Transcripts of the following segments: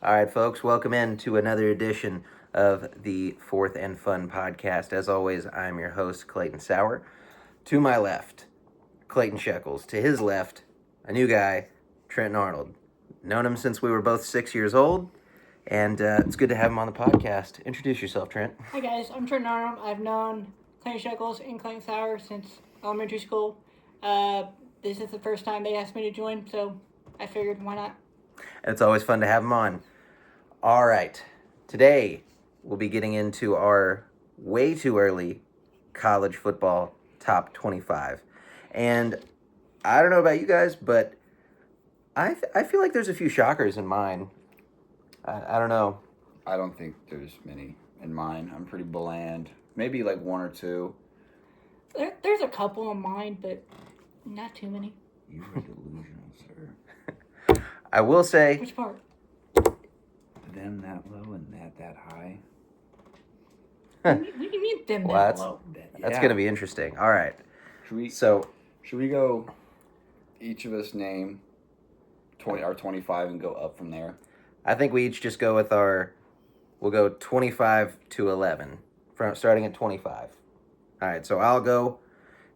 All right, folks, welcome in to another edition of the Fourth and Fun podcast. As always, I'm your host, Clayton Sauer. To my left, Clayton Shekels. To his left, a new guy, Trenton Arnold. Known him since we were both 6 years old, and it's good to have him on the podcast. Introduce yourself, Trent. Hi guys, I'm Trenton Arnold. I've known Clayton Shekels and Clayton Sauer since elementary school. This is the first time they asked me to join, so I figured why not. It's always fun to have him on. All right, today we'll be getting into our way too early college football top 25. And I don't know about you guys, but I feel like there's a few shockers in mine. I don't know. I don't think there's many in mine. I'm pretty bland. Maybe like one or two. There's a couple in mine, but not too many. You are delusional, sir. I will say, Which part? Them that low and that high. What do you mean them Well, that that's- low? that's going to be interesting. All right. Should we go each of us name our 25 and go up from there? I think we each just go with we'll go 25 to 11, starting at 25. All right, so I'll go,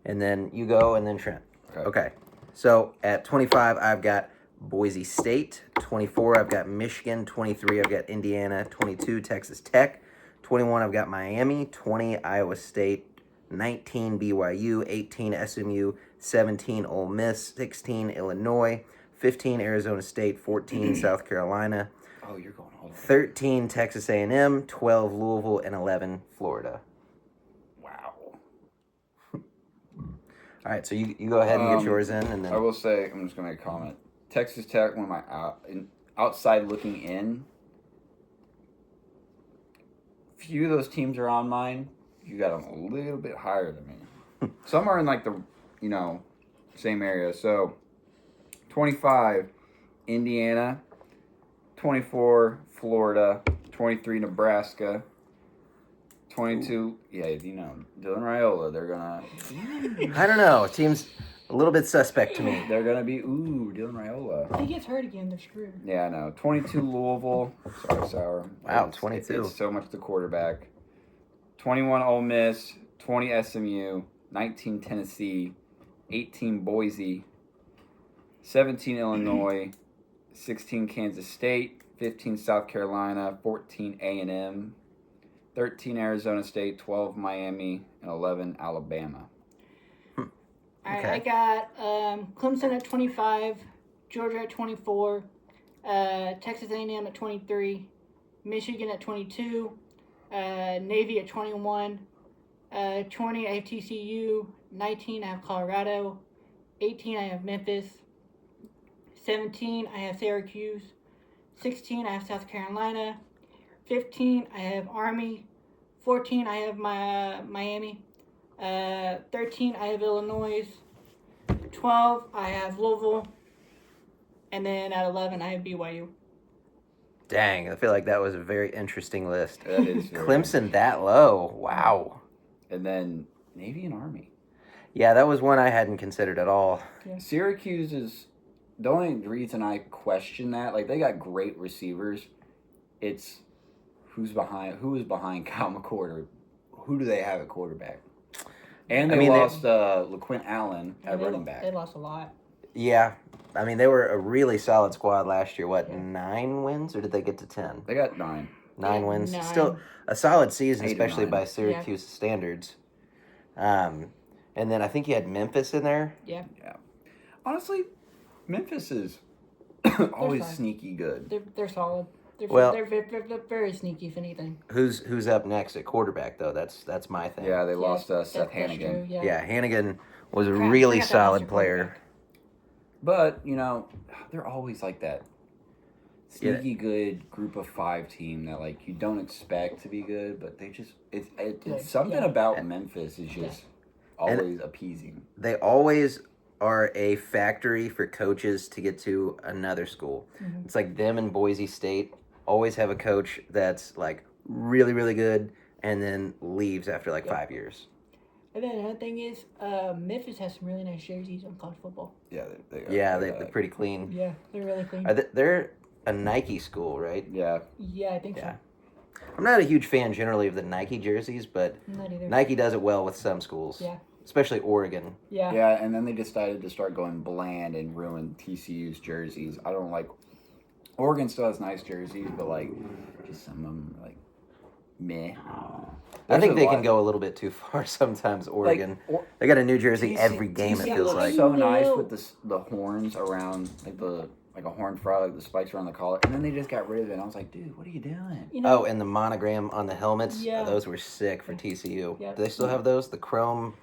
and then you go, and then Trent. Okay. So at 25, I've got Boise State. 24, I've got Michigan. 23, I've got Indiana. 22, Texas Tech. 21, I've got Miami. 20, Iowa State. 19, BYU. 18, SMU. 17, Ole Miss. 16, Illinois. 15, Arizona State. 14, South Carolina. Oh, you're going all the way. 13, Texas A&M. 12, Louisville. And 11, Florida. Wow. All right, so you go ahead and get yours in, and then I will say, I'm just going to make a comment. Texas Tech, one of my outside looking in. Few of those teams are on mine. You got them a little bit higher than me. Some are in like the, same area. So, 25, Indiana. 24, Florida. 23, Nebraska. 22, Dylan Raiola. They're going I don't know. Team's a little bit suspect to me. They're going to be, Dylan Raiola. If he gets hurt again, they're screwed. Yeah, I know. 22, Louisville. Sorry, Sour. Wow, It's 22. It's so much the quarterback. 21, Ole Miss. 20, SMU. 19, Tennessee. 18, Boise. 17, Illinois. 16, Kansas State. 15, South Carolina. 14, A&M. 13, Arizona State. 12, Miami. And 11, Alabama. All right, Okay. I got Clemson at 25, Georgia at 24, Texas A&M at 23, Michigan at 22, Navy at 21, 20 I have TCU, 19 I have Colorado, 18 I have Memphis, 17 I have Syracuse, 16 I have South Carolina, 15 I have Army, 14 I have Miami, 13 I have Illinois, 12 I have Louisville, and then at 11 I have BYU. Dang, I feel like that was a very interesting list. That is very Clemson that low. Wow. And then Navy and Army. Yeah, that was one I hadn't considered at all. Syracuse is the only reason I question that. Like, they got great receivers. It's who is behind Kyle McCord, or who do they have at quarterback? And they lost LaQuint Allen at running back. They lost a lot. Yeah. I mean, they were a really solid squad last year. What, 9 wins, or did they get to 10? They got 9. 9 wins. 9. Still a solid season, 8 or especially 9. by Syracuse standards. And then I think you had Memphis in there. Yeah. Honestly, Memphis is always fine. sneaky good. They're solid. Well- They're very sneaky, if anything. Who's up next at quarterback, though? That's my thing. Yeah, they lost Seth That's Hannigan. true, Yeah, Hannigan was a Crap, really I forgot that was solid your player. quarterback. But, they're always like that sneaky good group of 5 team that, like, you don't expect to be good, but they just, it's something about Memphis is just always appeasing. They always are a factory for coaches to get to another school. Mm-hmm. It's like them and Boise State always have a coach that's like really, really good and then leaves after like 5 years. And then another thing is, Memphis has some really nice jerseys on college football. Yeah, They're pretty clean. Yeah, they're really clean. They're a Nike school, right? Yeah. Yeah, I think Yeah. I'm not a huge fan generally of the Nike jerseys, but so. Not either. Nike does it well with some schools. Yeah. Especially Oregon. Yeah. Yeah, and then they decided to start going bland and ruin TCU's jerseys. I don't like. Oregon still has nice jerseys, but like, just some of them like, meh. I think There's they a can lot- go a little bit too far sometimes. Oregon, Or- they got a New Jersey TC every game. It TC feels looks like. so I nice know. with the horns around like a horn frog, like the spikes around the collar, and then they just got rid of it. And I was like, dude, what are you doing? You know, Oh, and the monogram on the helmets. Yeah. Those were sick for TCU. Yeah. Do they still have those? The chrome,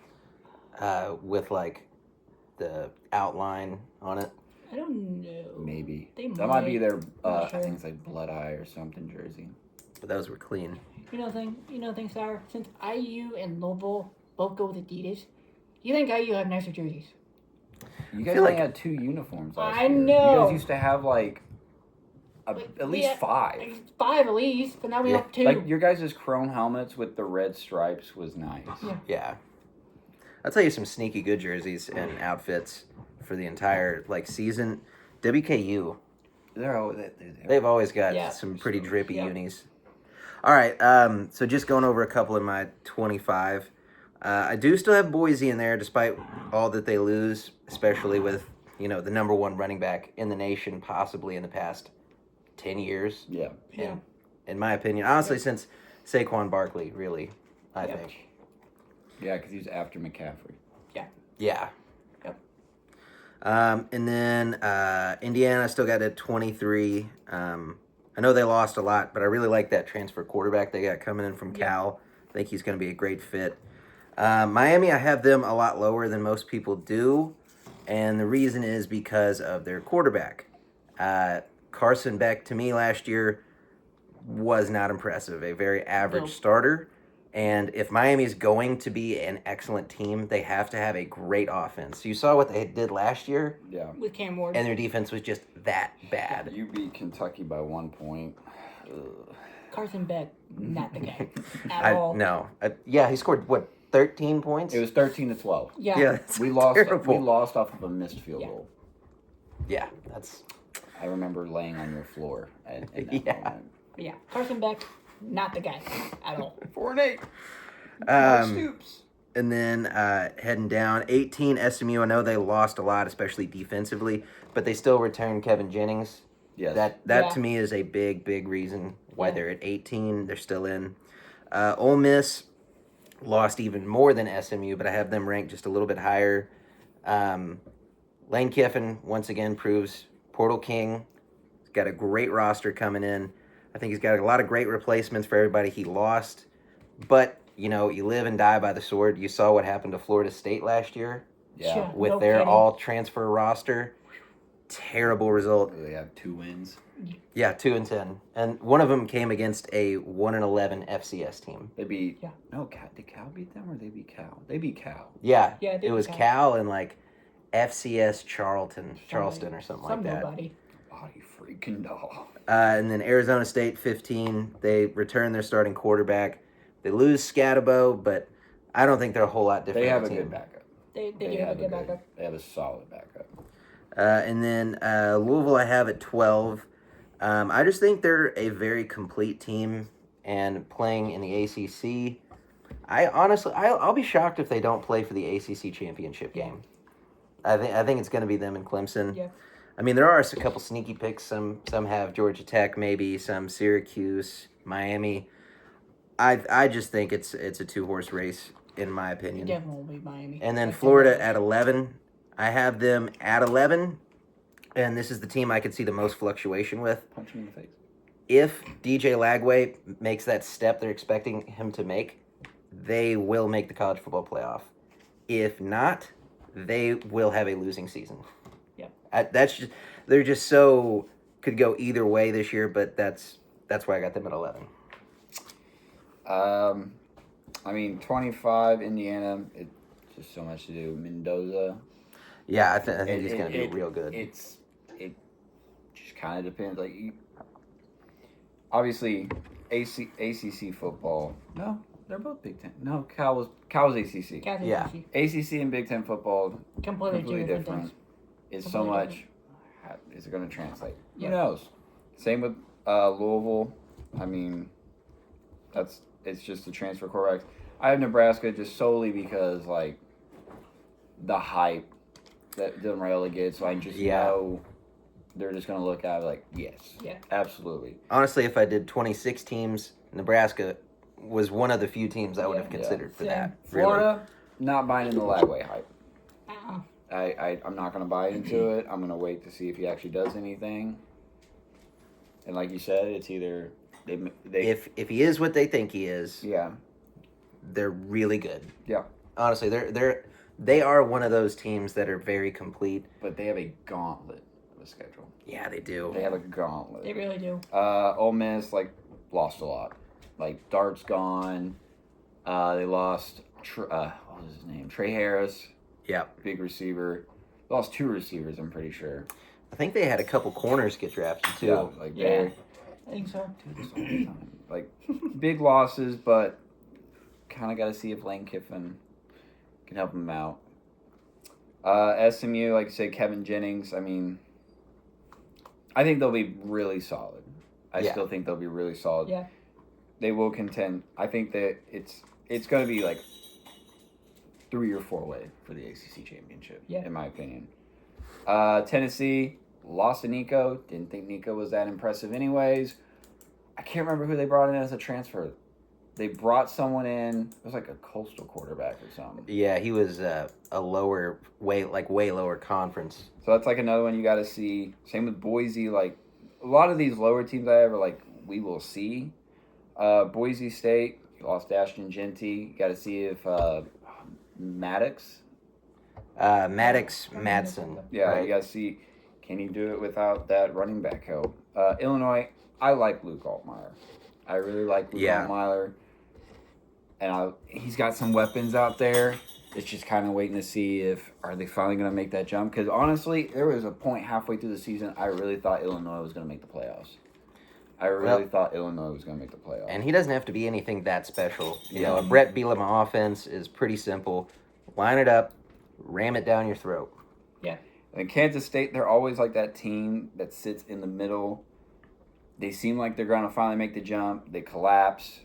with like the outline on it. I don't know. Maybe They that might be their. Not sure. I think it's like Blood Eye or something jersey. But those were clean. You know thing, Sour. Since IU and Louisville both go with Adidas, you think IU have nicer jerseys? You guys feel only like- had 2 uniforms last I year. know. You guys used to have like at least Yeah. 5. Like 5 at least, but now we Yeah. have 2. Like your guys' chrome helmets with the red stripes was nice. Yeah. Yeah. I'll tell you some sneaky good jerseys and outfits for the entire like season. WKU. They've always got Yeah. some pretty drippy Yeah. unis. All right, so just going over a couple of my 25. I do still have Boise in there, despite all that they lose, especially with the number 1 running back in the nation, possibly in the past 10 years. Yeah. Yeah. In my opinion, honestly, since Saquon Barkley, really, I Yeah. think. Yeah, because he's after McCaffrey. Yeah. Yep. And then Indiana still got a 23. I know they lost a lot, but I really like that transfer quarterback they got coming in from Cal. I think he's going to be a great fit. Miami, I have them a lot lower than most people do, and the reason is because of their quarterback. Carson Beck, to me, last year was not impressive, a very average No. starter. And if Miami's going to be an excellent team, they have to have a great offense. You saw what they did last year, Yeah. With Cam Ward. and their defense was just that bad. You beat Kentucky by 1 point. Ugh. Carson Beck, not the guy at all. No. Yeah, he scored, 13 points? It was 13-12. Yeah. Yeah, that's We lost. terrible. We lost off of a missed field Yeah. goal. Yeah, that's... I remember laying on your floor in that Yeah. moment. Yeah. Carson Beck, not the guy at all. 4-8. Stoops. And then heading down, 18 SMU. I know they lost a lot, especially defensively, but they still returned Kevin Jennings. Yes. That Yeah. to me is a big reason why Yeah. they're at 18. They're still in. Ole Miss lost even more than SMU, but I have them ranked just a little bit higher. Lane Kiffin once again proves Portal King. He's got a great roster coming in. I think he's got a lot of great replacements for everybody he lost. But you live and die by the sword. You saw what happened to Florida State last year Yeah. with No their kidding. all transfer roster. Terrible result. They have 2 wins. Yeah, 2-10, and one of them came against a 1-11 FCS team. They beat. Yeah. No, did Cal beat them or they beat Cal? They beat Cal. Yeah, Yeah, they it was beat Cal and like FCS Charleston or something like Some that. nobody. Oh, you freaking dog. And then Arizona State 15. They return their starting quarterback. They lose Scatabo, but I don't think they're a whole lot different. They have a team. good backup. They do have a good backup. They have a solid backup. And then Louisville, I have at 12. I just think they're a very complete team, and playing in the ACC. I'll be shocked if they don't play for the ACC championship game. I think it's going to be them and Clemson. Yeah. I mean, there are a couple sneaky picks. Some have Georgia Tech, maybe some Syracuse, Miami. I just think it's a 2-horse race in my It opinion. definitely will be Miami. And then Like Florida that. at 11. I have them at 11, and this is the team I could see the most fluctuation with. Punch him in the face. If DJ Lagway makes that step they're expecting him to make, they will make the college football playoff. If not, they will have a losing season. Yep. They're just so could go either way this year, but that's why I got them at 11. I mean, 25 Indiana. It's just so much to do. Mendoza. Yeah, I think he's going to be real good. It just kind of depends. Like, obviously, ACC football. No, they're both Big Ten. No, Cal was ACC. Kathy Yeah. Fauci. ACC and Big Ten football Completely completely different different. things. It's so Completely much. Is it going to translate? Yeah. Who knows? Same with Louisville. I mean, it's just the transfer quarterbacks. I have Nebraska just solely because like the hype that Dylan Raiola gets, so I just know they're just gonna look at it like, yes, absolutely. Honestly, if I did 26 teams, Nebraska was one of the few teams I would have considered for that. Florida, not buying into the Lagway hype. Uh-uh. I'm not gonna buy into it. I'm gonna wait to see if he actually does anything. And like you said, it's either they if he is what they think he is, yeah, they're really good. Yeah. Honestly, they are one of those teams that are very complete. But they have a gauntlet of a schedule. Yeah, they do. They have a gauntlet. They really do. Ole Miss lost a lot. Like Dart's gone. They lost what was his name? Trey Harris. Yeah. Big receiver. They lost 2 receivers, I'm pretty sure. I think they had a couple corners get drafted too. Yeah, I think so. Like big losses, but kind of got to see if Lane Kiffin can help them out. SMU, like I said, Kevin Jennings. I mean, I think they'll be really solid. I still think they'll be really solid. Yeah. They will contend. I think that it's going to be like 3 or 4 way for the ACC championship. Yeah. In my opinion. Tennessee lost to Nico. Didn't think Nico was that impressive, anyways. I can't remember who they brought in as a transfer. They brought someone in. It was like a Coastal quarterback or something. Yeah, he was a way lower conference. So that's like another one you got to see. Same with Boise. Like a lot of these lower teams, we will see. Boise State lost Ashton Genty. Got to see if Maddox. Maddox Madsen. Yeah, right? You got to see. Can he do it without that running back help? Illinois. I like Luke Altmaier. I really like Luke Altmaier. And he's got some weapons out there. It's just kind of waiting to see if are they finally going to make that jump. Because honestly, there was a point halfway through the season I really thought Illinois was going to make the playoffs. I really thought Illinois was going to make the playoffs. And he doesn't have to be anything that special. You know, a Brett Bielema offense is pretty simple. Line it up, ram it down your throat. Yeah. And Kansas State, they're always like that team that sits in the middle. They seem like they're going to finally make the jump. They collapse.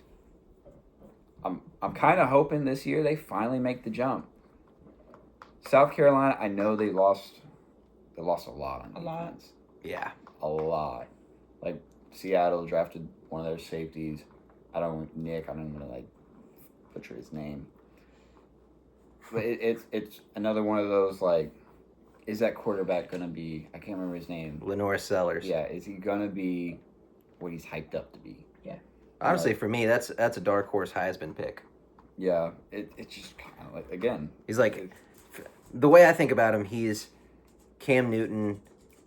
I'm kind of hoping this year they finally make the jump. South Carolina, I know they lost a lot on defense. Yeah. A lot. Like Seattle drafted one of their safeties. I don't even want to butcher his name. But it's another one of those is that quarterback gonna be? I can't remember his name. Lenore Sellers. Yeah, is he gonna be what he's hyped up to be? Yeah. Honestly, for me, that's a dark horse Heisman pick. Yeah, it's just kind of again. He's the way I think about him, he's Cam Newton.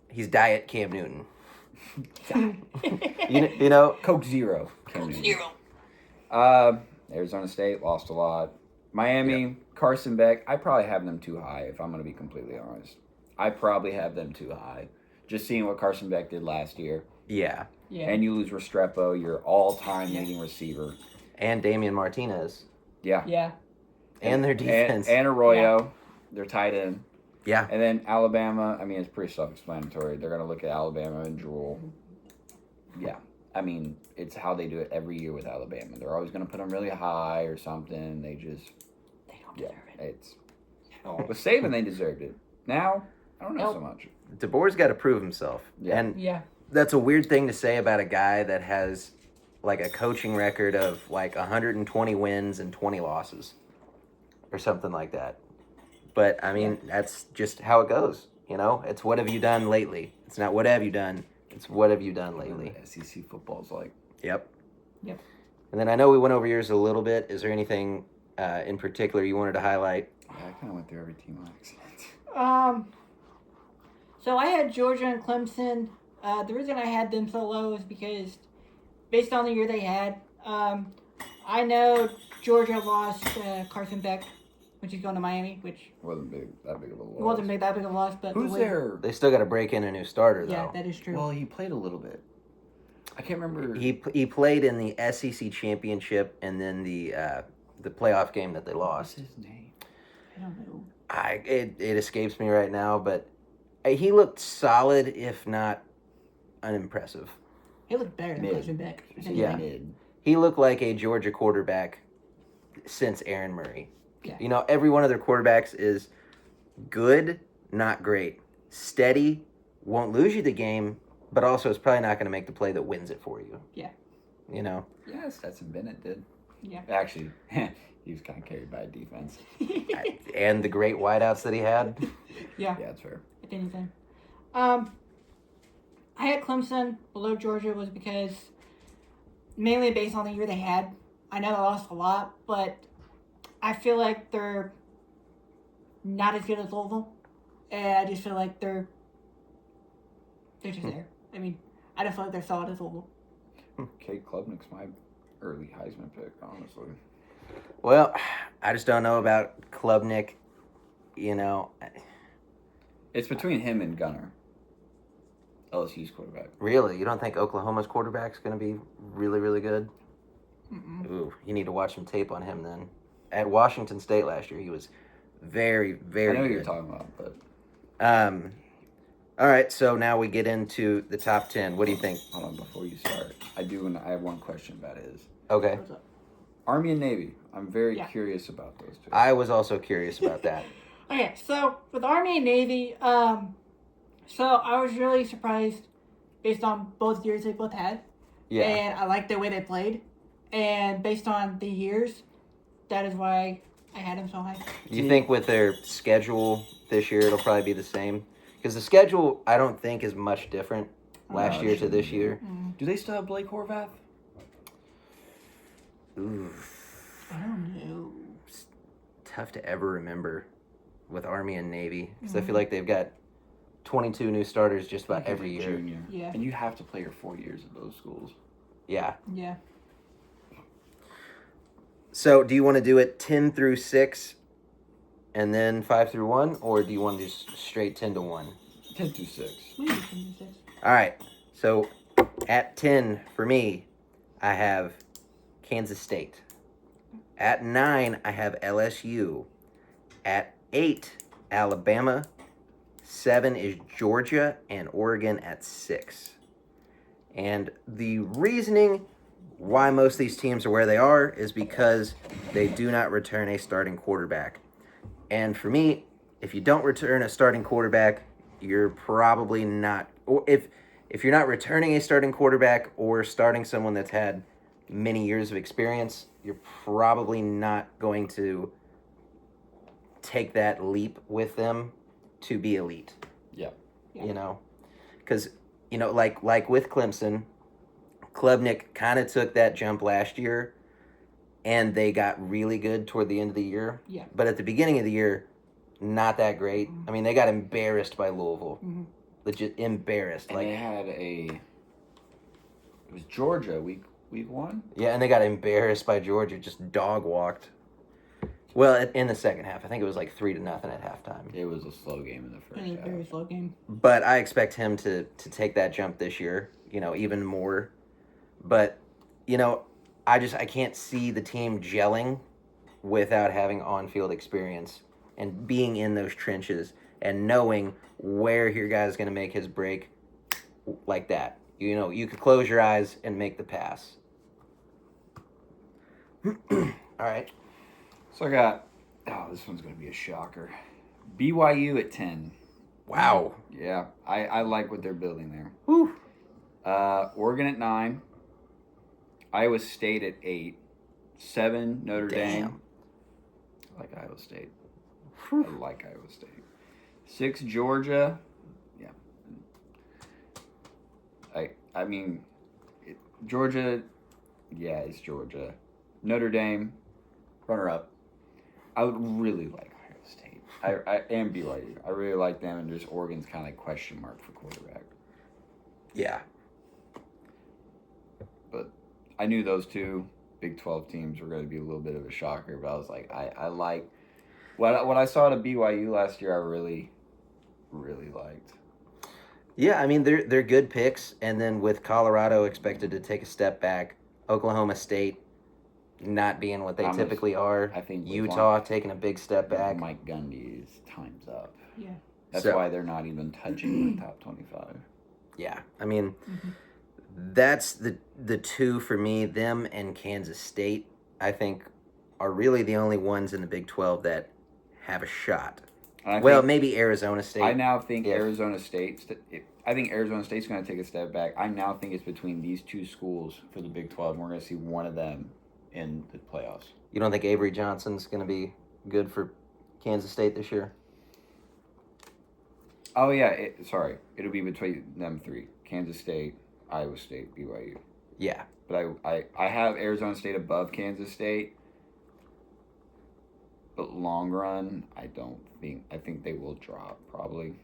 He's diet Cam Newton. you know, Coke Zero. Coke Zero. Arizona State lost a lot. Miami, Carson Beck. I probably have them too high. If I'm going to be completely honest, I probably have them too high. Just seeing what Carson Beck did last year. Yeah. Yeah. And you lose Restrepo, your all-time leading receiver. And Damian Martinez. Yeah. Yeah. And their defense. And Arroyo, their tight end. Yeah. And then Alabama, I mean, it's pretty self-explanatory. They're going to look at Alabama and drool. Yeah. I mean, it's how they do it every year with Alabama. They're always going to put them really high or something. They don't deserve it. With Saban, they deserved it. Now, I don't know so much. DeBoer's got to prove himself. Yeah. And that's a weird thing to say about a guy that has a coaching record of 120 wins and 20 losses or something like that. But I mean, that's just how it goes. You know, it's what have you done lately? It's not what have you done. It's what have you done lately. SEC football's like. Yep. Yep. And then I know we went over yours a little bit. Is there anything in particular you wanted to highlight? Yeah, I kind of went through every team on accident. So I had Georgia and Clemson. The reason I had them so low is because, based on the year they had, I know Georgia lost Carson Beck, which is going to Miami, which wasn't that big of a loss. It wasn't that big of a loss, but who's there? They still got to break in a new starter, though. Yeah, that is true. Well, he played a little bit. I can't remember. He played in the SEC championship and then the playoff game that they lost. What's his name? I don't know. It escapes me right now, but he looked solid, if not unimpressive. He looked better than Mid. Carson Beck. if Yeah. anything. Mid. He looked like a Georgia quarterback since Aaron Murray. Yeah. You know, every one of their quarterbacks is good, not great. Steady, won't lose you the game, but also is probably not going to make the play that wins it for you. Yeah. You know? Yeah, Stetson Bennett did. Yeah. Actually, he was kind of carried by a defense. And the great wideouts that he had. Yeah. Yeah, that's fair. If anything. I had Clemson below Georgia was because mainly based on the year they had. I know they lost a lot, but I feel like they're not as good as Louisville. And I just feel like they're just there. I mean, I just feel like they're solid as Louisville. Kate Klubnik's my early Heisman pick, honestly. Well, I just don't know about Klubnik. You know, It's between him and Gunner, LSU's quarterback. really, you don't think Oklahoma's quarterback's going to be really, really good? Mm-mm. Ooh, you need to watch some tape on him then. At Washington State last year, he was very, very I know what good. you're talking about, but All right, so now we get into the top 10. What do you think? hold on, before you start, I have one question about it. Okay. What's up? Army and Navy. I'm very Yeah. curious about those two. I was also curious about that. Okay, so with Army and Navy, so I was really surprised based on both years they both had. Yeah. And I liked the way they played. And based on the years, that is why I had them so high. Do you think with their schedule this year, it'll probably be the same? Because the schedule, I don't think, is much different last No, year it to this shouldn't be. year. Do they still have Blake Horvath? Ooh, I don't know. tough to ever remember with Army and Navy. Because I feel like they've got 22 new starters just about He's every a year. Junior. Yeah. And you have to play your 4 years at those schools. Yeah. Yeah. So do you want to do it 10 through 6 and then 5 through 1? Or do you want to do straight 10 to 1? 10 through 6. We can do 6. All right. So at 10 for me, I have Kansas State. At 9, I have LSU. At 8, Alabama. 7 is Georgia, and Oregon at 6. And the reasoning why most of these teams are where they are is because they do not return a starting quarterback. And for me, if you don't return a starting quarterback, you're probably not, or if you're not returning a starting quarterback or starting someone that's had many years of experience, you're probably not going to take that leap with them to be elite. Yeah. You know, because, you know, like with Clemson, Klubnik kind of took that jump last year, and they got really good toward the end of the year. Yeah. But at the beginning of the year, not that great. I mean, they got embarrassed by Louisville. Mm-hmm. Legit embarrassed. And they had it was Georgia week 1? Yeah, and they got embarrassed by Georgia, just dog walked. Well, in the second half, I think it was like 3-0 at halftime. It was a slow game in the first It was a very half. slow game. But I expect him to take that jump this year, you know, even more. But, you know, I can't see the team gelling without having on-field experience and being in those trenches and knowing where your guy's going to make his break like that. You know, you could close your eyes and make the pass. All right. So I got, this one's going to be a shocker. BYU at 10. Wow. Yeah, I like what they're building there. Whew. Oregon at 9. Iowa State at 8. 7, Notre Dame. I like Iowa State. I like Iowa State. 6, Georgia. Yeah. I mean, Georgia, yeah, it's Georgia. Notre Dame, runner-up. I would really like Iowa State. I and BYU. I really like them, and just Oregon's kind of like question mark for quarterback. Yeah. But I knew those two Big 12 teams were going to be a little bit of a shocker, but I was like, I like what I saw at BYU last year. I really, really liked. Yeah, I mean they're good picks, and then with Colorado expected to take a step back, Oklahoma State not being what they typically are, I think with Utah taking a big step back. Mike Gundy's time's up. Yeah. That's So- why they're not even touching the top 25. Yeah, I mean That's the two for me. Them and Kansas State, I think, are really the only ones in the Big 12 that have a shot. Well, maybe Arizona State. I now think Arizona State. I think Arizona State's going to take a step back. I now think it's between these two schools for the Big 12, and we're going to see one of them in the playoffs. You don't think Avery Johnson's going to be good for Kansas State this year? Oh, yeah. It'll be between them three. Kansas State, Iowa State, BYU. Yeah. But I have Arizona State above Kansas State. But long run, I think they will drop, probably.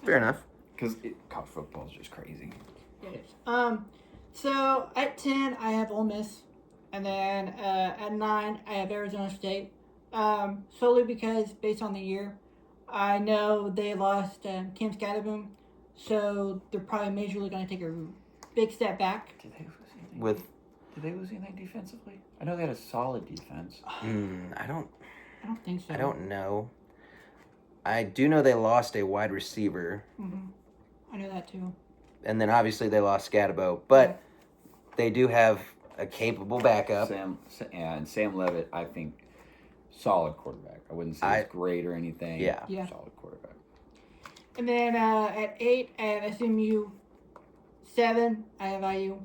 Fair enough. Because college football is just crazy. It is. So at 10, I have Ole Miss. And then at 9, I have Arizona State. Solely because, based on the year, I know they lost Kim Scatterboom. So they're probably majorly going to take a big step back. Did they lose anything defensively? I know they had a solid defense. I don't think so. I don't know. I do know they lost a wide receiver. Mm-hmm. I know that too. And then obviously they lost Scatabo, but they do have a capable backup. Sam Levitt, I think, solid quarterback. I wouldn't say he's great or anything. Yeah. Solid quarterback. And then at 8, I have SMU. 7, I have IU.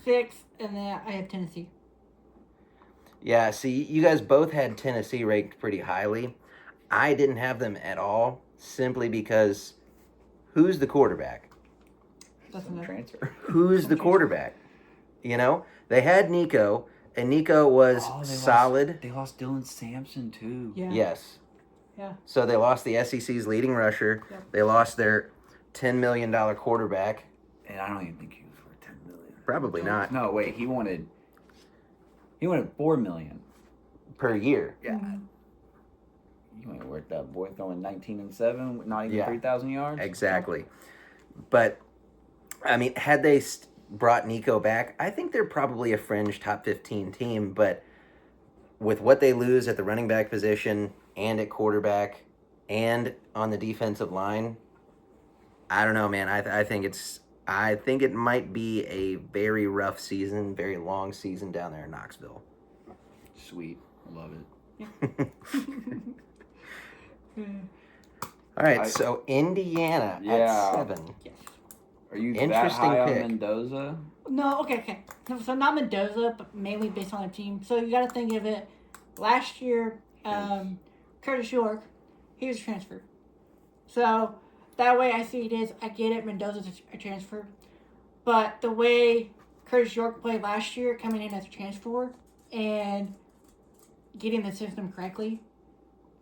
6, and then I have Tennessee. Yeah, see, you guys both had Tennessee ranked pretty highly. I didn't have them at all, simply because who's the quarterback? Some transfer. Who's the quarterback? You know, they had Nico, and Nico was solid. They lost Dylan Sampson, too. Yeah. Yes. Yeah. So they lost the SEC's leading rusher. Yep. They lost their $10 million quarterback. And I don't even think he was worth $10 million. Probably not. No, wait, he wanted $4 million per year. Yeah. Mm-hmm. You ain't worth that boy throwing 19 and 7 with not even 3,000 yards. Exactly. But I mean, had they brought Nico back, I think they're probably a fringe top 15 team, but with what they lose at the running back position and at quarterback and on the defensive line, I don't know, man. I think it might be a very rough season, very long season down there in Knoxville. Sweet. I love it. All right, so Indiana at 7. Yes. Are you that Interesting high pick. on Mendoza? No, okay. So not Mendoza, but mainly based on the team. So you got to think of it. Last year, Curtis York, he was transferred. So that way I see it is, I get it, Mendoza's a transfer. But the way Curtis York played last year, coming in as a transfer and getting the system correctly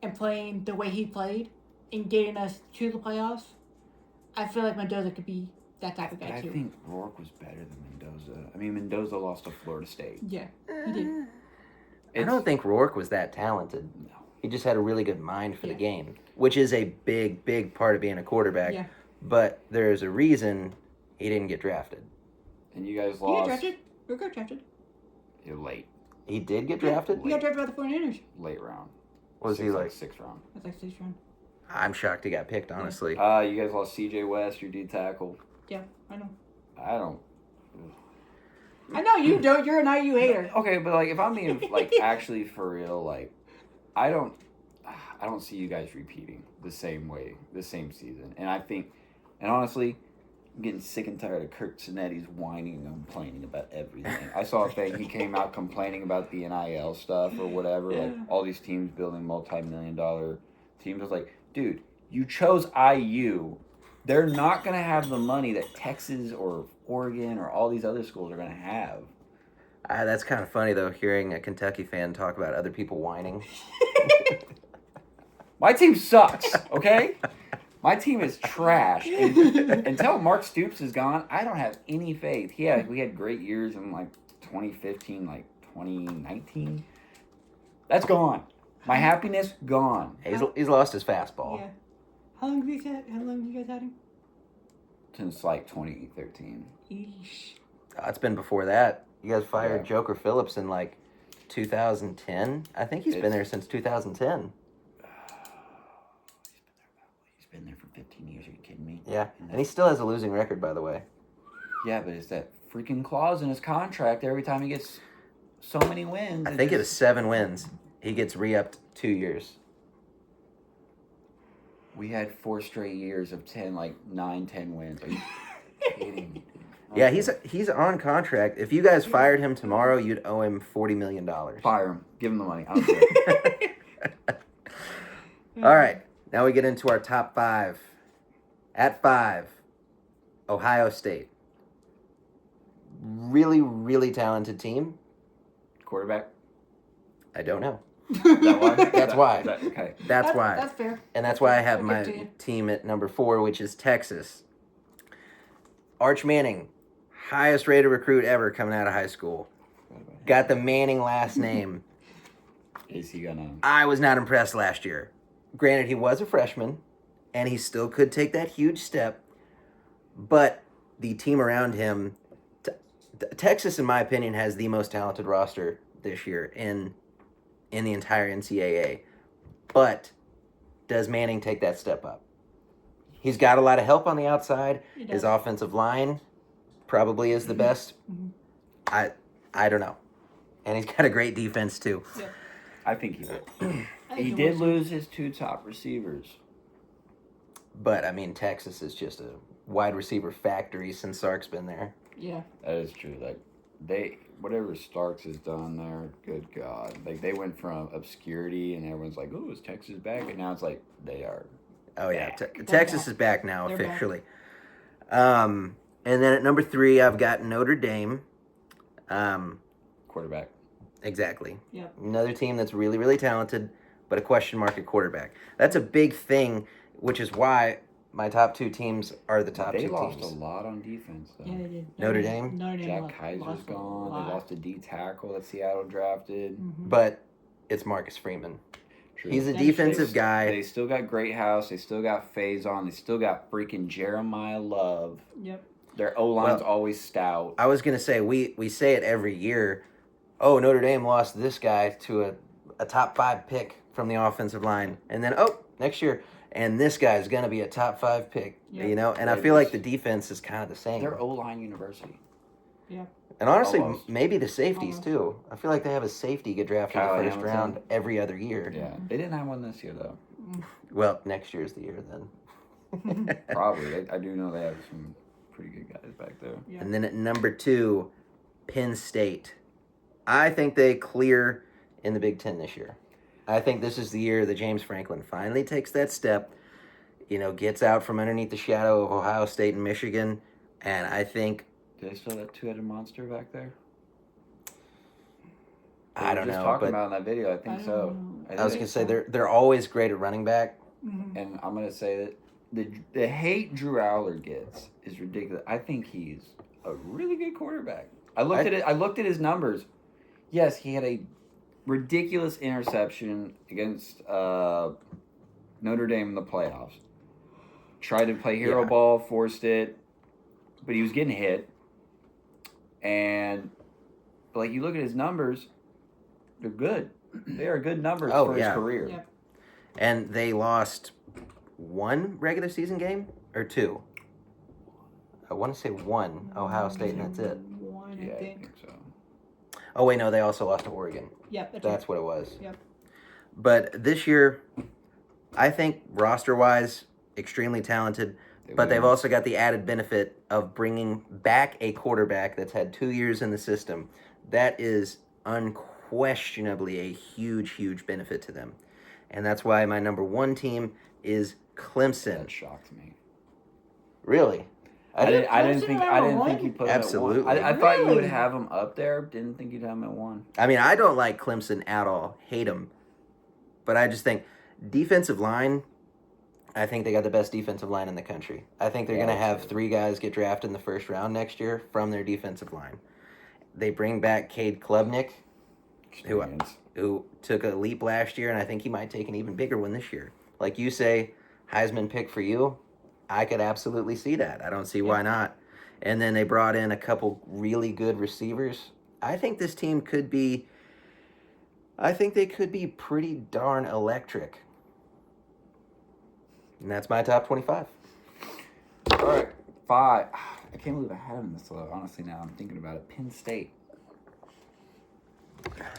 and playing the way he played and getting us to the playoffs, I feel like Mendoza could be that type of guy too. I think Rourke was better than Mendoza. I mean, Mendoza lost to Florida State. Yeah, he did. I don't think Rourke was that talented. No. He just had a really good mind for the game, which is a big, big part of being a quarterback. Yeah. But there's a reason he didn't get drafted. And you guys He lost. got drafted. Rourke got drafted. You're late. He did get drafted? He got drafted by the 49ers. Late round. Was he like 6th round? That's like 6th round. I'm shocked he got picked, honestly. You guys lost CJ West, your D tackle. Yeah, I know. I don't. I know you don't. You're an IU hater. Okay, but like if I'm being like actually for real, like I don't see you guys repeating the same way, the same season. And I think, and honestly, I'm getting sick and tired of Kirk Cinetti's whining and complaining about everything. I saw a thing, he came out complaining about the NIL stuff or whatever, like all these teams building multi-million-dollar teams. I was like, dude, you chose IU. They're not going to have the money that Texas or Oregon or all these other schools are going to have. That's kind of funny, though, hearing a Kentucky fan talk about other people whining. My team sucks, okay? My team is trash. And until Mark Stoops is gone, I don't have any faith. We had great years in like 2015, like 2019. That's gone. My happiness, gone. He's lost his fastball. Yeah. How long have you guys had him? Since like 2013. Eesh. It's been before that. You guys fired Joker Phillips in like 2010. I think he's been there since 2010. He's been there for 15 years. Are you kidding me? Yeah, and he still has a losing record, by the way. Yeah, but it's that freaking clause in his contract every time he gets so many wins. I think it was 7 wins. He gets re-upped 2 years. We had 4 straight years of 10 wins. Are you kidding me? Yeah, he's on contract. If you guys fired him tomorrow, you'd owe him $40 million. Fire him. Give him the money. I don't care. All right, now we get into our top 5. At 5, Ohio State. Really, really talented team. Quarterback? I don't know. Is that why? That's why. Okay. That's why. That's fair. And that's why I have I'll my give it to you. team at number 4, which is Texas. Arch Manning, highest rated recruit ever coming out of high school. Got the Manning last name. Is he gonna? I was not impressed last year. Granted, he was a freshman, and he still could take that huge step. But the team around him, Texas, in my opinion, has the most talented roster this year in the entire NCAA. But does Manning take that step up? He's got a lot of help on the outside. His offensive line probably is the best. I don't know. And he's got a great defense too. Yep. I think he will. I He think did was- lose his 2 top receivers. But I mean, Texas is just a wide receiver factory since Sark's been there. Yeah. That is true. Like whatever Starks has done there, good God. Like they went from obscurity and everyone's like, "Oh, is Texas back?" And now it's like they are. Oh yeah, back. Texas back. is back now They're officially. And then at number 3, I've got Notre Dame. Quarterback. Exactly. Yep. Another team that's really, really talented, but a question mark at quarterback. That's a big thing, which is why my top 2 teams are the top They 2 lost teams. a lot on defense though. Yeah, they did. Notre Dame? Notre Dame Jack lost Kaiser's a gone. lot. They lost a D tackle that Seattle drafted. But it's Marcus Freeman. True. He's a That's defensive They guy. still got Great House. They still got Faison. They still got freaking Jeremiah Love. Yep. Their O line's Well, always stout. I was going to say, we say it every year. Oh, Notre Dame lost this guy to a top 5 pick from the offensive line. And then, next year, and this guy's going to be a top 5 pick. Yeah. You know? And I They feel like just- the defense is kind of the same. They're O line university. Yeah. And honestly, Almost. maybe the safeties Almost. too. I feel like they have a safety get drafted Kyle in the first Hamilton. round every other year. Yeah, they didn't have one this year though. Well, next year's the year then. Probably. I do know they have some pretty good guys back there. Yeah. And then at number 2, Penn State. I think they clear in the Big Ten this year. I think this is the year that James Franklin finally takes that step, gets out from underneath the shadow of Ohio State and Michigan. And I think, Do they still have that 2-headed monster back there? I don't Just know, talking but about in that video, I think so. I was going to say they're always great at running back. And I'm gonna say that the hate Drew Aller gets is ridiculous. I think he's a really good quarterback. I looked at it. I looked at his numbers. Yes, he had a ridiculous interception against Notre Dame in the playoffs. Tried to play hero Yeah. ball, forced it, but he was getting hit. But like you look at his numbers, they're good. They are good numbers for his career. Yep. And they lost 1 regular season game or 2. I want to say 1, Ohio State, and that's it. One, Yeah, I I think. think so. Oh, wait, no, they also lost to Oregon. Yep. That's That's what it was. Yep. But this year, I think roster-wise, extremely talented, but they've also got the added benefit of bringing back a quarterback that's had 2 years in the system. That is unquestionably a huge, huge benefit to them. And that's why my number 1 team is Clemson. That shocked me. Really? I didn't Clemson think number you put him Absolutely. at 1. I thought you would Really? have him up there. Didn't think you'd have him at 1. I mean, I don't like Clemson at all. Hate them. But I just think defensive line, I think they got the best defensive line in the country. I think they're Yeah, going to have that's 3 guys get drafted in the first round next year from their defensive line. They bring back Cade Klubnik, Experience. who took a leap last year, and I think he might take an even bigger one this year. Like you say, Heisman pick for you. I could absolutely see that. I don't see why not. And then they brought in a couple really good receivers. I think this team could be. I think they could be pretty darn electric. And that's my top 25. All right, 5. I can't believe I had him this low. Honestly, now I'm thinking about it. Penn State.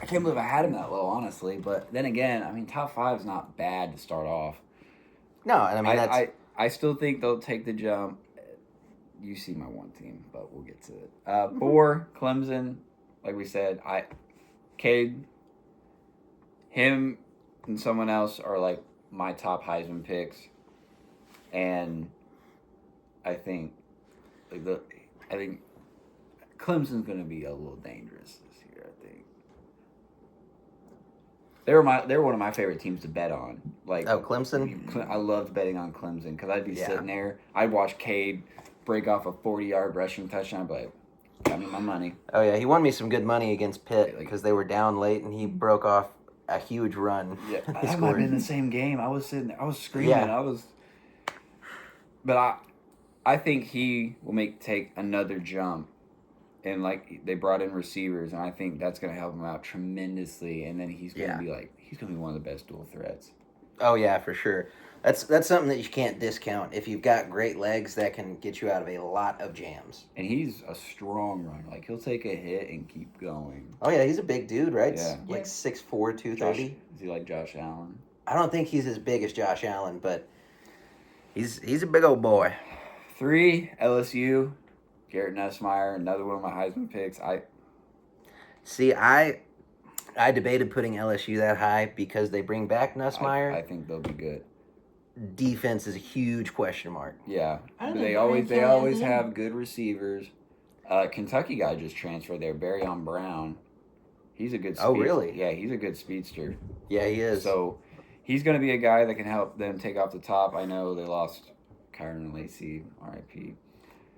I can't believe I had him that low, honestly. But then again, I mean, top 5 is not bad to start off. No, and I mean that's I still think they'll take the jump. You see my one team, but we'll get to it. 4, Clemson. Like we said, Cade, him, and someone else are like my top Heisman picks, and I think Clemson's going to be a little dangerous this year. I think they're one of my favorite teams to bet on. Like, oh, Clemson. I loved betting on Clemson because I'd be Yeah. sitting there. I'd watch Cade break off a 40-yard rushing touchdown. I'd be like, got me my money. Oh yeah, he won me some good money against Pitt Like- because they were down late and he broke off a huge run. Yeah, He that might have scored. been the same game. I was sitting there. I was screaming. Yeah. But I think he will take another jump. And like they brought in receivers, and I think that's going to help him out tremendously. And then he's going to be one of the best dual threats. Oh yeah, for sure. That's something that you can't discount. If you've got great legs, that can get you out of a lot of jams. And he's a strong runner. Like he'll take a hit and keep going. Oh yeah, he's a big dude, right? Yeah. Like 6'4", 230. Is he like Josh Allen? I don't think he's as big as Josh Allen, but he's a big old boy. 3, LSU, Garrett Nussmeier, another one of my Heisman picks. See, I debated putting LSU that high because they bring back Nussmeier. I think they'll be good. Defense is a huge question mark. Yeah, I don't but think they Brian always Kelly has have good receivers. Kentucky guy just transferred there, Barryon Brown. He's a good. Oh, really? Yeah, he's a good speedster. Yeah, he is. So he's going to be a guy that can help them take off the top. I know they lost Kyron Lacey, R.I.P.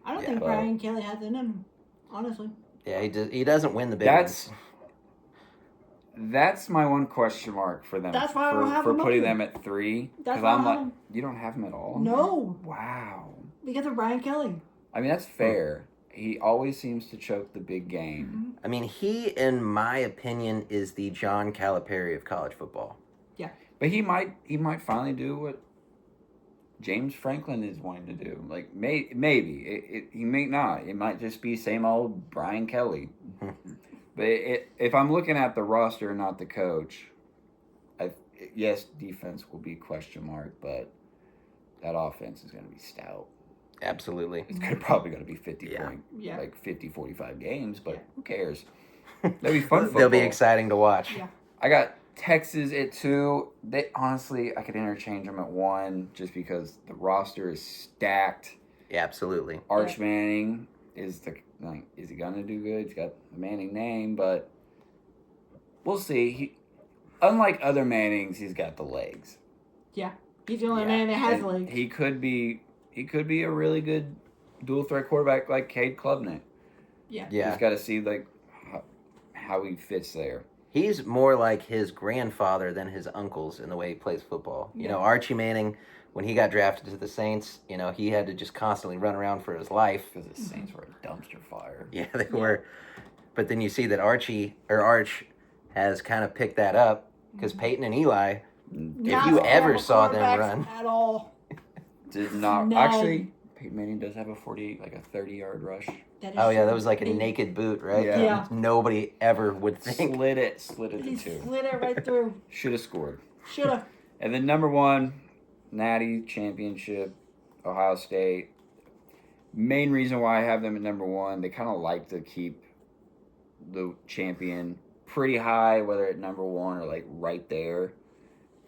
I don't Yeah, think but- Brian Kelly has it in him, honestly. Yeah, he doesn't win the big That's ones. That's my one question mark for them. That's why I don't have for him putting up them at 3. That's Because why I I'm have like, him. you don't have him at all. No, Wow. because of Brian Kelly. I mean, that's fair. He always seems to choke the big game. Mm-hmm. I mean, he, in my opinion, is the John Calipari of college football. But he might finally do what James Franklin is wanting to do. Like maybe he may not. It might just be same old Brian Kelly. But if I'm looking at the roster and not the coach, yes, defense will be question mark, but that offense is going to be stout. Absolutely. It's probably going to be 50 Yeah. point, Yeah. like 50, 45 games, but Yeah. who cares? That'll be fun football. They'll be exciting to watch. Yeah. I got Texas at 2. They honestly, I could interchange them at 1 just because the roster is stacked. Yeah, absolutely. Arch Manning is he gonna do good? He's got the Manning name, but we'll see. Unlike other Mannings, he's got the legs. He's the only Yeah. man that has And legs. He could be a really good dual threat quarterback like Cade Klubnik. Yeah. Yeah. Just got to see like how he fits there. He's more like his grandfather than his uncles in the way he plays football. You Yeah. know, Archie Manning, when he got drafted to the Saints, you know, he had to just constantly run around for his life. Because the Saints were a dumpster fire. Yeah, they were. But then you see that Arch has kind of picked that up because Peyton and Eli, Not you all ever the saw them quarterbacks run. at all. Did not No. actually. Peyton Manning does have a 30-yard rush. That is oh yeah, true. that was like a They- naked boot, right? Yeah. Yeah. Nobody ever would think. Slid it He to 2. slid it right through. Should have scored. Shoulda. And then number 1, Natty Championship, Ohio State. Main reason why I have them at number 1, they kind of like to keep the champion pretty high, whether at number 1 or like right there.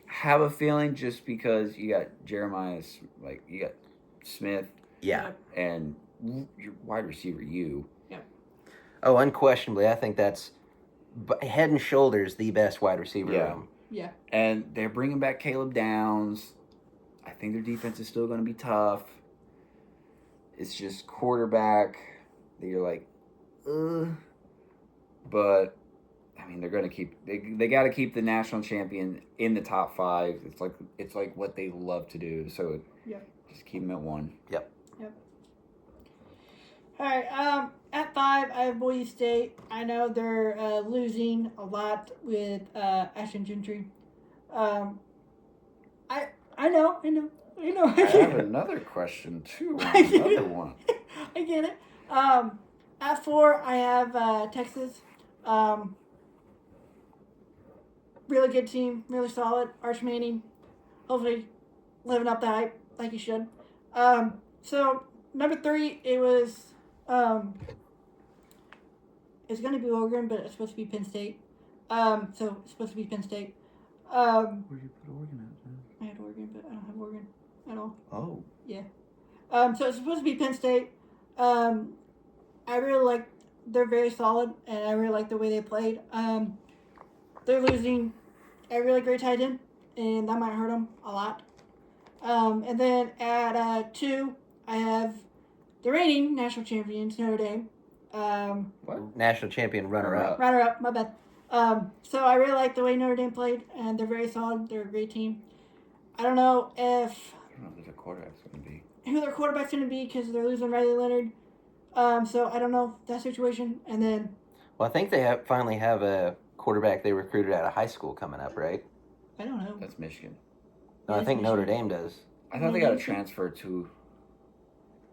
Have a feeling just because you got you got Smith Yeah. and your wide receiver, Oh, unquestionably, I think that's head and shoulders the best wide receiver Yeah. room. Yeah. and they're bringing back Caleb Downs. I think their defense is still going to be tough. It's just quarterback that you're like, but I mean they're going to keep they got to keep the national champion in the top 5. It's like what they love to do. So just keep them at 1. All right. At 5, I have Boise State. I know they're losing a lot with Ashton Gentry. I know. You know, I have another question too. Another one. I get it. At 4, I have Texas. Really good team, really solid. Arch Manning, hopefully living up the hype like he should. So number 3, it was it's gonna be Oregon, but it's supposed to be Penn State. So it's supposed to be Penn State. Where'd you put Oregon at? Man? I had Oregon, but I don't have Oregon at all. Oh. Yeah. So it's supposed to be Penn State. I really like. They're very solid, and I really like the way they played. They're losing a really great tight end, and that might hurt them a lot. And then at 2, I have the reigning national champions, Notre Dame. What? National champion runner-up. Runner-up, my bad. So I really like the way Notre Dame played, and they're very solid. They're a great team. I don't know I don't know who their quarterback's going to be. who their quarterback's going to be because they're losing Riley Leonard. So I don't know that situation. And then Well, I think they finally have a quarterback they recruited out of high school coming up, right? I don't know. That's Michigan. No, Yeah, I think Michigan. Notre Dame does. I thought they got a transfer to.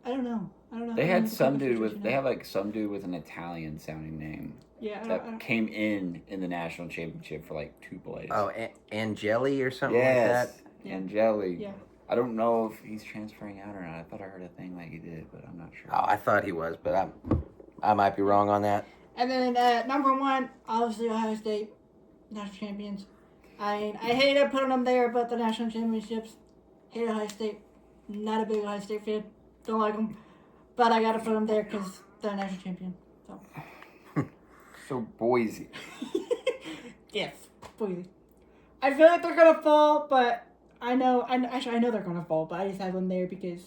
I don't know. They I don't had know the some quarterback dude with. situation They now. have like some dude with an Italian sounding name Yeah, I that don't. came in the national championship for like 2 plays. Oh, Angeli or something yes, like that. Yeah. Angeli. Yeah. I don't know if he's transferring out or not. I thought I heard a thing like he did, but I'm not sure. Oh, I thought he was, but I might be wrong on that. And then number 1, obviously Ohio State, national champions. I hated putting them there, but the national championships. Hate Ohio State. Not a big Ohio State fan. Don't like them. But I got to put them there because they're national champion. So. So Boise. Yes, Boise. I feel like they're gonna fall, but I know they're gonna fall, but I just have them there because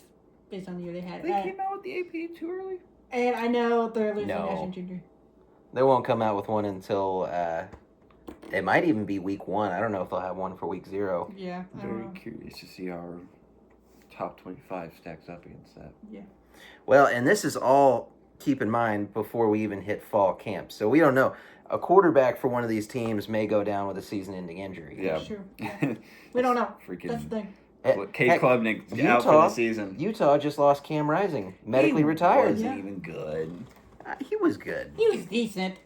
based on the year they had. They came out with the AP too early. And I know they're losing No. national junior. They won't come out with one until it might even be week 1. I don't know if they'll have one for week 0. Yeah, I don't Very know. curious to see how our top 25 stacks up against that. Yeah. Well, and this is all, keep in mind, before we even hit fall camp. So we don't know. A quarterback for one of these teams may go down with a season-ending injury. Yeah. Sure. Yeah. We don't know. Freaking. That's the thing. Kate Heck, Klubnik out for Utah- the season. Utah just lost Cam Rising, medically He retired. wasn't Yeah. even good. He was good. He was decent.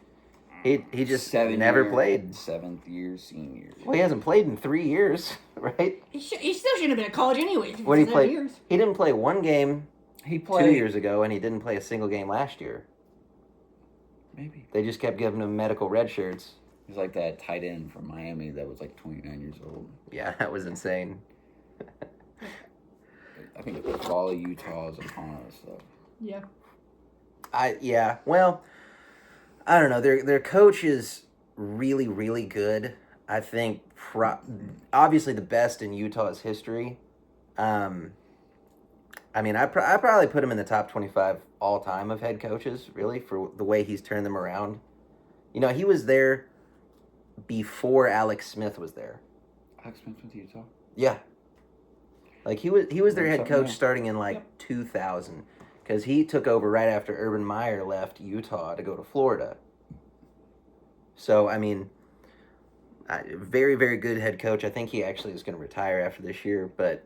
He just never played. 7th year senior. Well, he hasn't played in 3 years, right? He still shouldn't have been at college anyways. What did he play? Years. He didn't play one game He 2 played years ago, and he didn't play a single game last year. Maybe. They just kept giving him medical red shirts. He's like that tight end from Miami that was like 29 years old. Yeah, that was insane. I think the fall of Utah is upon us, though. Yeah. Well, I don't know. Their coach is really, really good. I think obviously the best in Utah's history. I mean, I probably put him in the top 25 all time of head coaches, really, for the way he's turned them around. You know, he was there before Alex Smith was there. Alex Smith went to Utah? Yeah. Like he was their head Something coach there. starting in like Yep. 2000, because he took over right after Urban Meyer left Utah to go to Florida. So I mean, very, very good head coach. I think he actually is going to retire after this year, but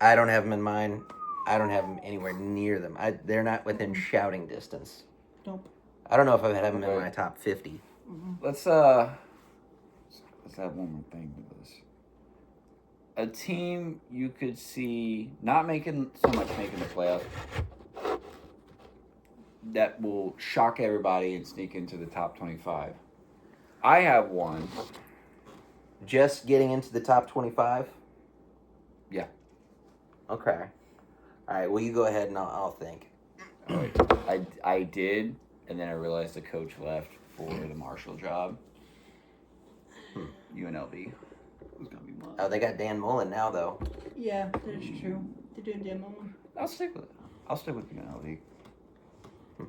I don't have him in mind. I don't have him anywhere near them. They're not within shouting distance. Nope. I don't know if I would have him in Okay. my top 50. Let's have one more thing with this. A team you could see not making so much making the playoffs that will shock everybody and sneak into the top 25. I have one. Just getting into the top 25? Yeah. Okay. All right, well, you go ahead and I'll think. All right. I did, and then I realized the coach left for the Marshall job. UNLV was gonna be mine. Oh, they got Dan Mullen now, though. Yeah, that is true. They're doing demo. I'll stick with it. I'll stick with UNLV.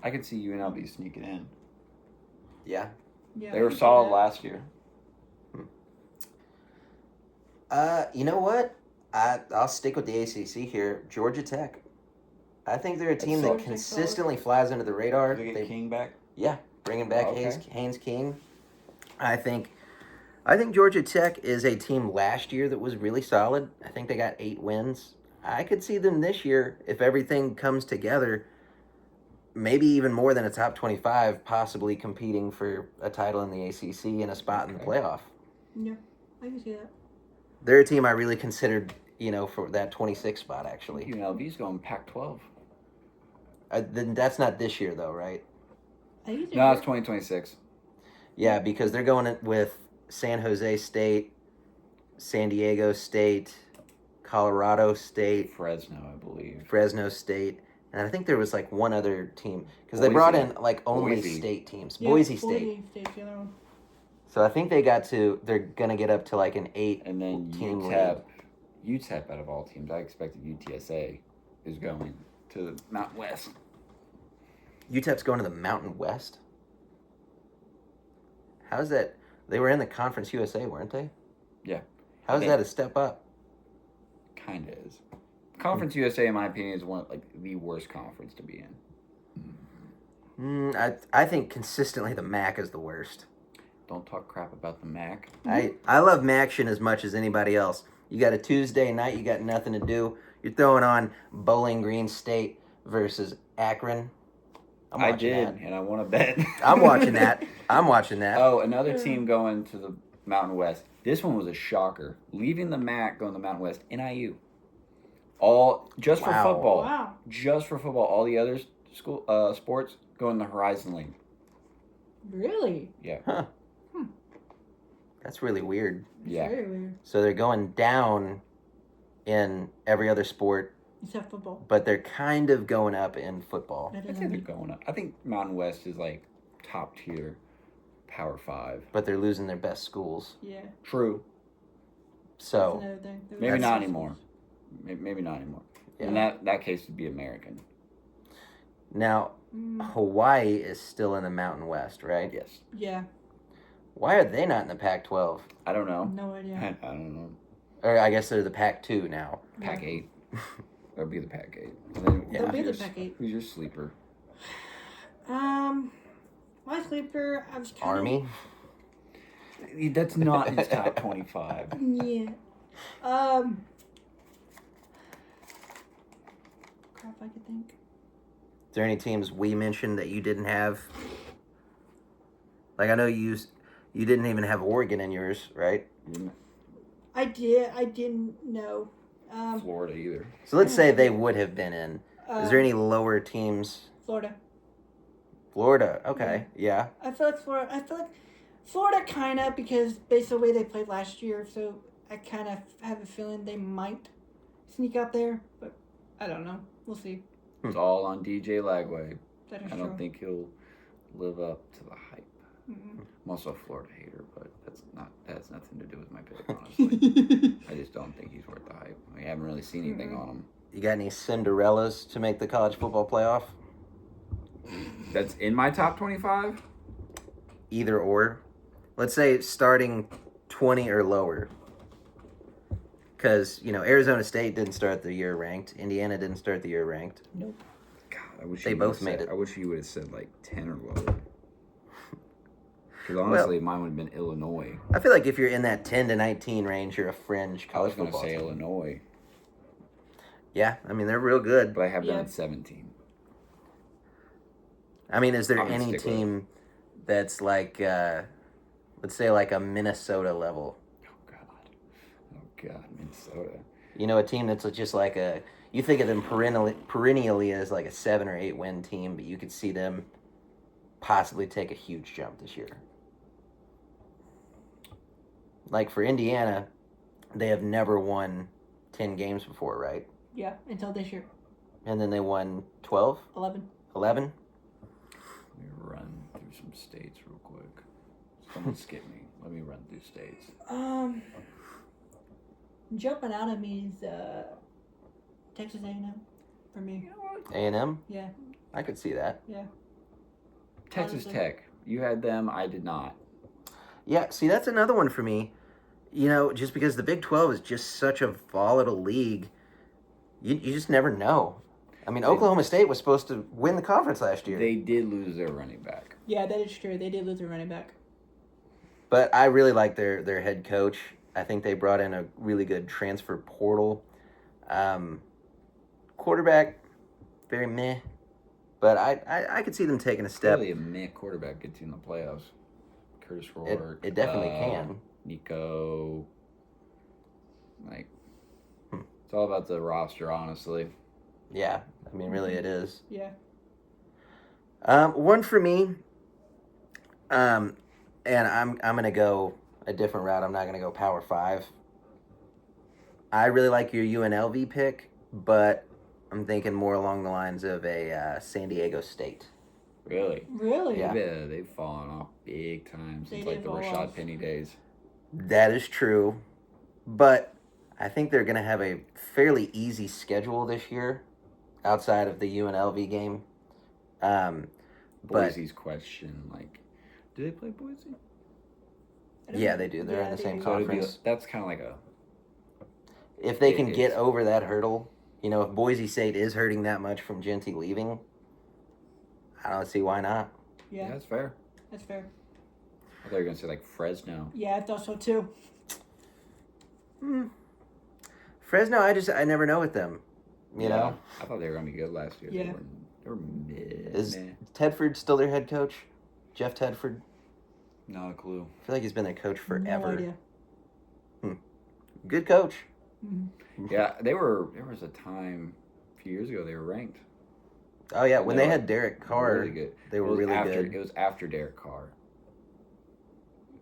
I could see UNLV sneaking in. Yeah. Yeah. They were solid last year. You know what? I'll stick with the ACC here. Georgia Tech. I think they're a team that solid. consistently flies under the radar. Did they get King back? Yeah, bringing back Oh, okay. Haynes King. I think Georgia Tech is a team last year that was really solid. I think they got 8 wins. I could see them this year if everything comes together. Maybe even more than a top 25, possibly competing for a title in the ACC and a spot in the playoff. Yeah, I can see that. They're a team I really considered, for that 26 spot, actually. UNLV's going Pac-12. Then that's not this year, though, right? I think No, it's 2026. Yeah, because they're going with San Jose State, San Diego State, Colorado State, Fresno, I believe. Fresno State, and I think there was like one other team because they brought in like only Boise. state teams. Yeah, Boise State. Boise State's the other one. So I think they're gonna get up to like an 8 And then team UTEP out of all teams, I expected UTSA is going to the Mountain West. UTEP's going to the Mountain West. How's that? They were in the Conference USA, weren't they? Yeah. How's that a step up? Kind of is. Conference USA, in my opinion, is one of, the worst conference to be in. I think consistently the MAC is the worst. Don't talk crap about the MAC. I love MACtion as much as anybody else. You got a Tuesday night, you got nothing to do. You're throwing on Bowling Green State versus Akron. I did, and I want to bet. I'm watching that. Oh, another team going to the Mountain West. This one was a shocker. Leaving the MAC, going to the Mountain West, NIU. All just for football. Wow. Just for football. All the other sports go in the Horizon League. Really? Yeah. Huh. That's really weird. Yeah. Very weird. So they're going down in every other sport, Except football. but they're kind of going up in football. That I doesn't think they're make- going up. I think Mountain West is like top tier, Power 5. But they're losing their best schools. Yeah. True. That's So another thing. Maybe not anymore. Maybe not anymore. Yeah. In that case, it'd be American. now Hawaii is still in the Mountain West, right? Yes. Yeah. Why are they not in the Pac-12? I don't know. No idea. I don't know. Or I guess they're the Pac-2 now. Pac 8. That'll be the Pac 8. And then They'll be the who's- Pac 8. Who's your sleeper? My sleeper, I was kind Army. That's not his top 25. Yeah. Crap, I could think. Is there any teams we mentioned that you didn't have? Like I know you didn't even have Oregon in yours, right? I didn't know. Florida either. So let's say they would have been in. Is there any lower teams? Florida. Florida. Okay. Yeah. I feel like Florida kind of, because based on the way they played last year, so I kind of have a feeling they might sneak up there, but I don't know. We'll see. It's all on DJ Lagway. That is I true. don't think he'll live up to the hype. Mm-mm. I'm also a Florida hater, but that has nothing to do with my pick, honestly. I just don't think he's worth the hype. I haven't really seen anything on him. You got any Cinderellas to make the college football playoff? That's in my top 25? Either or. Let's say starting 20 or lower. Because, Arizona State didn't start the year ranked. Indiana didn't start the year ranked. Nope. God, I wish They you both would've made said- it. I wish you would have said like 10 or lower. Because honestly, mine would have been Illinois. I feel like if you're in that 10 to 19 range, you're a fringe I was college going to football say team. Illinois, Yeah, I mean, they're real good. but I have them Yeah. at 17. I mean, is there I'm gonna any stick with it. team that's like, let's say like a Minnesota level? Oh God, Minnesota. A team that's just like you think of them perennially as like a 7 or 8 win team, but you could see them possibly take a huge jump this year. Like for Indiana, they have never won 10 games before, right? Yeah, until this year. And then they won 12, 11. 11? Let me run through some states real quick. Someone skip me. Let me run through states. Jumping out of me is Texas A&M for me. A&M? Yeah, I could see that. yeah. Texas Honestly. Tech. You had them. I did not. Yeah, see, that's another one for me. Just because the Big 12 is just such a volatile league, you just never know. I mean, Oklahoma State was supposed to win the conference last year. They did lose their running back. Yeah, that is true. They did lose their running back. But I really like their head coach. I think they brought in a really good transfer portal. quarterback, very meh. But I could see them taking a step. Really, a meh quarterback gets you in the playoffs. Curtis It, Rourke. it definitely can. Nico. Like, it's all about the roster, honestly. Yeah, I mean, really, it is. Yeah. One for me. And I'm gonna go a different route. I'm not gonna go Power 5. I really like your UNLV pick, but I'm thinking more along the lines of a San Diego State. Really? Really? Yeah. They've fallen off big time They since like did the fall Rashad off. Penny days. That is true, but I think they're gonna have a fairly easy schedule this year, outside of the UNLV game. But Boise's question, like, do they play Boise? yeah, they do. They're in the they same do. So it'd be, conference. that's kind of like a. If they It can get is. over that hurdle, if Boise State is hurting that much from Genty leaving, I don't see why not. Yeah, Yeah, that's fair. that's fair. I thought you were gonna say like Fresno. Yeah, I thought so too. Fresno, I never know with them. You know, I thought they were gonna be good last year. Yeah. They were mid. is meh. Tedford still their head coach? Jeff Tedford. Not a clue. I feel like he's been their coach forever. No idea. Good coach. Mhm. Yeah, there was a time a few years ago they were ranked. Oh yeah, when They they were had Derek Carr, really good. they were It was really after, good. It was after Derek Carr.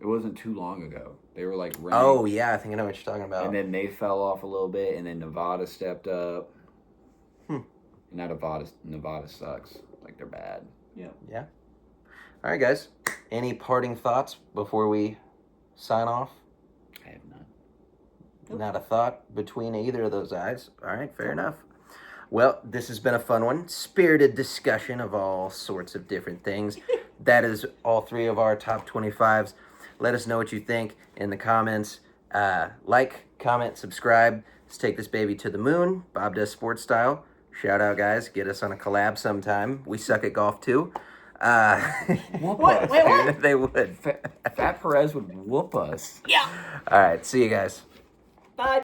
It wasn't too long ago. They were like ranked. Oh yeah, I think I know what you're talking about. And then they fell off a little bit, and then Nevada stepped up. And now Nevada sucks. Like, they're bad. Yeah. All right, guys. Any parting thoughts before we sign off? I have none. Nope. Not a thought between either of those eyes. All right, fair enough. Well, this has been a fun one. Spirited discussion of all sorts of different things. That is all 3 of our top 25s. Let us know what you think in the comments. Like, comment, subscribe. Let's take this baby to the moon. Bob does sports style. Shout out, guys. Get us on a collab sometime. We suck at golf, too. Whoop What? us. Wait, what? They would. Fat Perez would whoop us. Yeah. All right. See you guys. Bye.